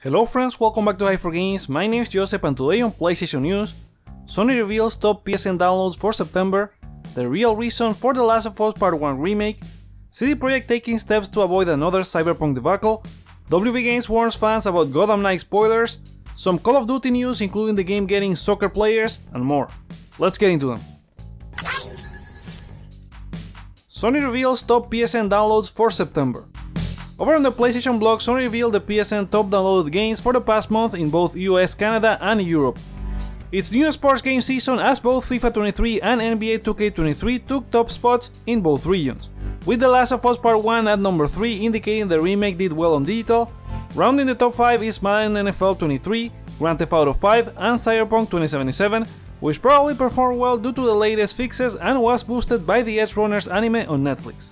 Hello friends, welcome back to Hyper4Games. My name is Joseph and today on PlayStation News, Sony reveals top PSN downloads for September, the real reason for The Last of Us Part 1 Remake, CD Projekt taking steps to avoid another Cyberpunk debacle, WB Games warns fans about Gotham Knight spoilers, some Call of Duty news including the game getting soccer players, and more. Let's get into them. Sony reveals top PSN downloads for September. Over on the PlayStation blog, Sony revealed the PSN top downloaded games for the past month in both US, Canada, and Europe. It's new sports game season as both FIFA 23 and NBA 2K23 took top spots in both regions, with The Last of Us Part 1 at number 3 indicating the remake did well on digital. Rounding the top 5 is Madden NFL 23, Grand Theft Auto 5, and Cyberpunk 2077, which probably performed well due to the latest fixes and was boosted by the Edge Runners anime on Netflix.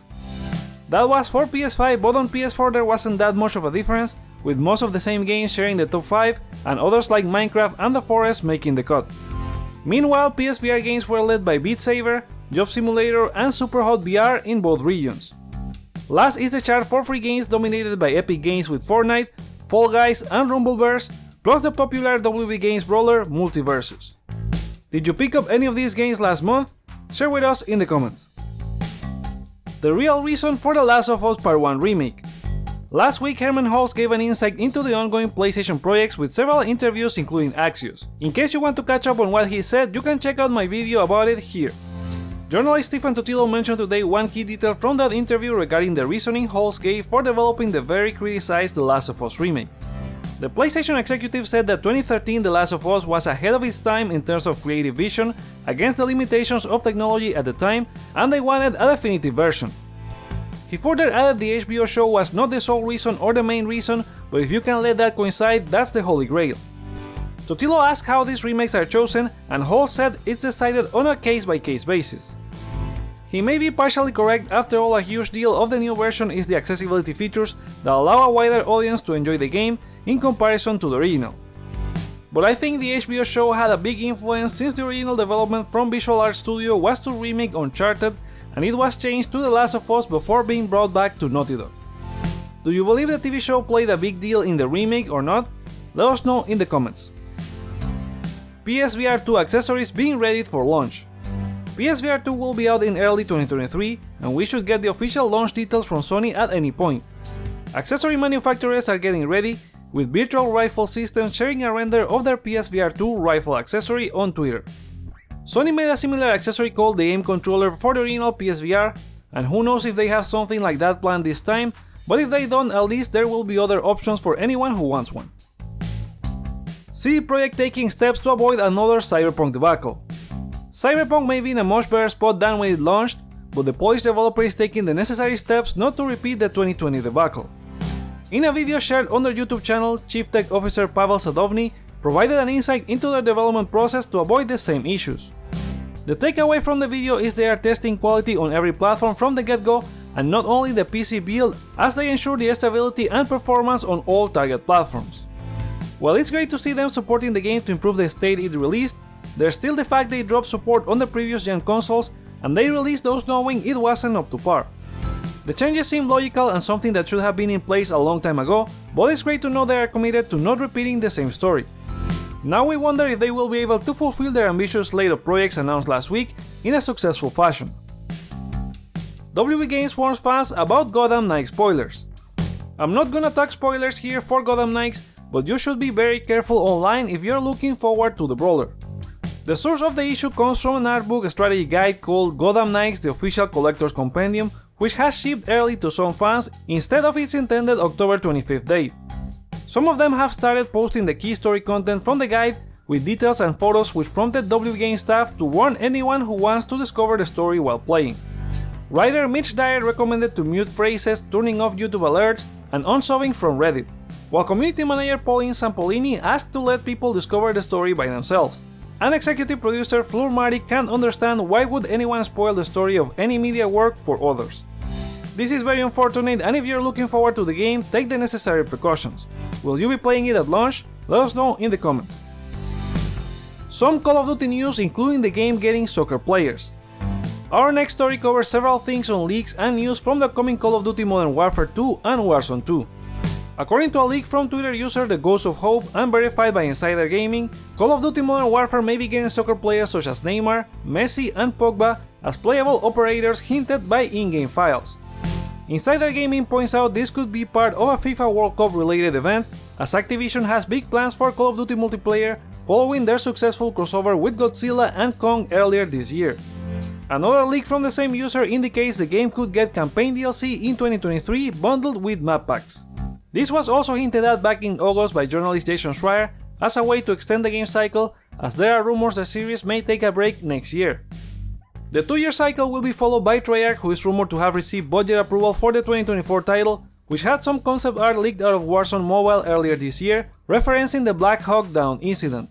That was for PS5, but on PS4 there wasn't that much of a difference, with most of the same games sharing the top 5 and others like Minecraft and The Forest making the cut. Meanwhile, PSVR games were led by Beat Saber, Job Simulator, and Superhot VR in both regions. Last is the chart for free games dominated by Epic Games with Fortnite, Fall Guys, and Rumbleverse, plus the popular WB Games brawler Multiversus. Did you pick up any of these games last month? Share with us in the comments. The real reason for The Last of Us Part 1 Remake. Last week, Hermen Hulst gave an insight into the ongoing PlayStation projects with several interviews including Axios. In case you want to catch up on what he said, you can check out my video about it here. Journalist Stephen Totilo mentioned today one key detail from that interview regarding the reasoning Hulst gave for developing the very criticized The Last of Us remake. The PlayStation executive said that 2013 The Last of Us was ahead of its time in terms of creative vision against the limitations of technology at the time, and they wanted a definitive version. He further added the HBO show was not the sole reason or the main reason, but if you can let that coincide, that's the holy grail. Totilo asked how these remakes are chosen, and Hulst said it's decided on a case-by-case basis. He may be partially correct, after all a huge deal of the new version is the accessibility features that allow a wider audience to enjoy the game in comparison to the original. But I think the HBO show had a big influence since the original development from Visual Arts Studio was to remake Uncharted, and it was changed to The Last of Us before being brought back to Naughty Dog. Do you believe the TV show played a big deal in the remake or not? Let us know in the comments. PSVR 2 accessories being ready for launch. PSVR 2 will be out in early 2023, and we should get the official launch details from Sony at any point. Accessory manufacturers are getting ready, with Virtual Rifle Systems sharing a render of their PSVR 2 rifle accessory on Twitter. Sony made a similar accessory called the aim controller for the original PSVR, and who knows if they have something like that planned this time, but if they don't, at least there will be other options for anyone who wants one. CD Projekt taking steps to avoid another Cyberpunk debacle. Cyberpunk may be in a much better spot than when it launched, but the Polish developer is taking the necessary steps not to repeat the 2020 debacle. In a video shared on their YouTube channel, Chief Tech Officer Pavel Sadovny provided an insight into their development process to avoid the same issues. The takeaway from the video is they are testing quality on every platform from the get-go, and not only the PC build, as they ensure the stability and performance on all target platforms. While it's great to see them supporting the game to improve the state it released, there's still the fact they dropped support on the previous gen consoles, and they released those knowing it wasn't up to par. The changes seem logical and something that should have been in place a long time ago, but it's great to know they are committed to not repeating the same story. Now we wonder if they will be able to fulfill their ambitious slate of projects announced last week in a successful fashion. WB Games warns fans about Gotham Knight spoilers. I'm not gonna talk spoilers here for Gotham Knights, but you should be very careful online if you're looking forward to the brawler. The source of the issue comes from an artbook strategy guide called Gotham Knights: The Official Collector's Compendium, which has shipped early to some fans instead of its intended October 25th date. Some of them have started posting the key story content from the guide with details and photos, which prompted WB Games staff to warn anyone who wants to discover the story while playing. Writer Mitch Dyer recommended to mute phrases, turning off YouTube alerts, and unsubbing from Reddit, while community manager Pauline Sampolini asked to let people discover the story by themselves. And executive producer Fleur Marty can't understand why would anyone spoil the story of any media work for others. This is very unfortunate, and if you're looking forward to the game, take the necessary precautions. Will you be playing it at launch? Let us know in the comments. Some Call of Duty news including the game getting soccer players. Our next story covers several things on leaks and news from the upcoming Call of Duty Modern Warfare 2 and Warzone 2. According to a leak from Twitter user The Ghost of Hope and verified by Insider Gaming, Call of Duty Modern Warfare may be getting soccer players such as Neymar, Messi and Pogba as playable operators hinted by in-game files. Insider Gaming points out this could be part of a FIFA World Cup related event, as Activision has big plans for Call of Duty multiplayer following their successful crossover with Godzilla and Kong earlier this year. Another leak from the same user indicates the game could get campaign DLC in 2023 bundled with map packs. This was also hinted at back in August by journalist Jason Schreier as a way to extend the game cycle, as there are rumors the series may take a break next year. The 2-year cycle will be followed by Treyarch, who is rumored to have received budget approval for the 2024 title, which had some concept art leaked out of Warzone Mobile earlier this year, referencing the Black Hawk Down incident.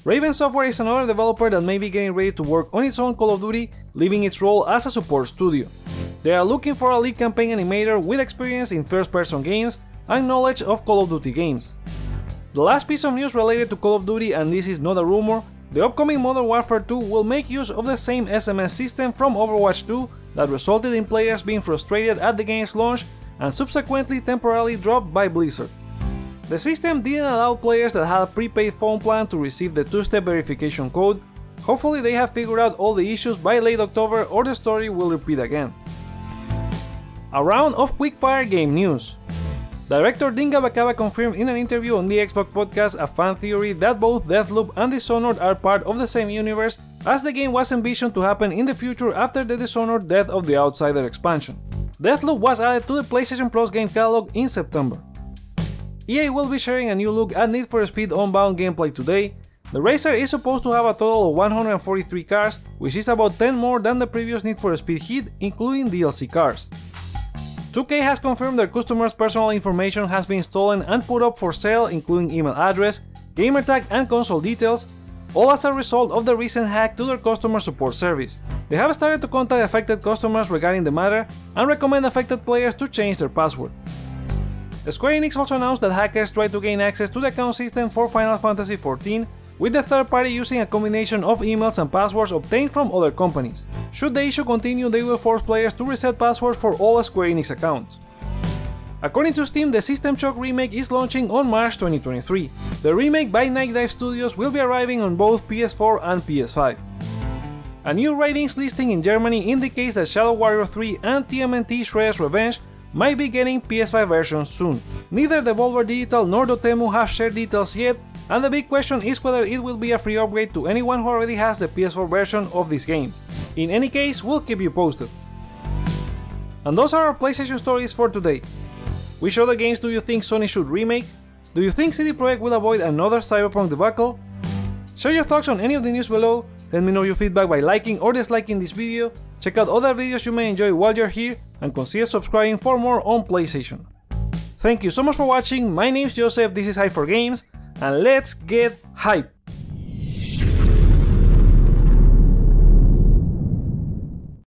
Raven Software is another developer that may be getting ready to work on its own Call of Duty, leaving its role as a support studio. They are looking for a lead campaign animator with experience in first-person games and knowledge of Call of Duty games. The last piece of news related to Call of Duty, and this is not a rumor, the upcoming Modern Warfare 2 will make use of the same SMS system from Overwatch 2 that resulted in players being frustrated at the game's launch and subsequently temporarily dropped by Blizzard. The system didn't allow players that had a prepaid phone plan to receive the 2-step verification code. Hopefully they have figured out all the issues by late October or the story will repeat again. A round of quickfire game news. Director Dinga Bakaba confirmed in an interview on the Xbox podcast a fan theory that both Deathloop and Dishonored are part of the same universe, as the game was envisioned to happen in the future after the Dishonored Death of the Outsider expansion. Deathloop was added to the PlayStation Plus game catalog in September. EA will be sharing a new look at Need for Speed Unbound gameplay today. The racer is supposed to have a total of 143 cars, which is about 10 more than the previous Need for Speed hit, including DLC cars. 2K has confirmed their customers' personal information has been stolen and put up for sale, including email address, gamertag and console details, all as a result of the recent hack to their customer support service. They have started to contact affected customers regarding the matter and recommend affected players to change their password. Square Enix also announced that hackers tried to gain access to the account system for Final Fantasy XIV, with the third party using a combination of emails and passwords obtained from other companies. Should the issue continue, they will force players to reset passwords for all Square Enix accounts. According to Steam, the System Shock Remake is launching on March 2023. The remake by Night Dive Studios will be arriving on both PS4 and PS5. A new ratings listing in Germany indicates that Shadow Warrior 3 and TMNT Shredder's Revenge might be getting PS5 versions soon. Neither Devolver Digital nor Dotemu have shared details yet, and the big question is whether it will be a free upgrade to anyone who already has the PS4 version of this game. In any case, we'll keep you posted. And those are our PlayStation stories for today. Which other games do you think Sony should remake? Do you think CD Projekt will avoid another Cyberpunk debacle? Share your thoughts on any of the news below, let me know your feedback by liking or disliking this video, check out other videos you may enjoy while you're here, and consider subscribing for more on PlayStation. Thank you so much for watching, my name is Joseph, this is Hype for Games, and let's get hype!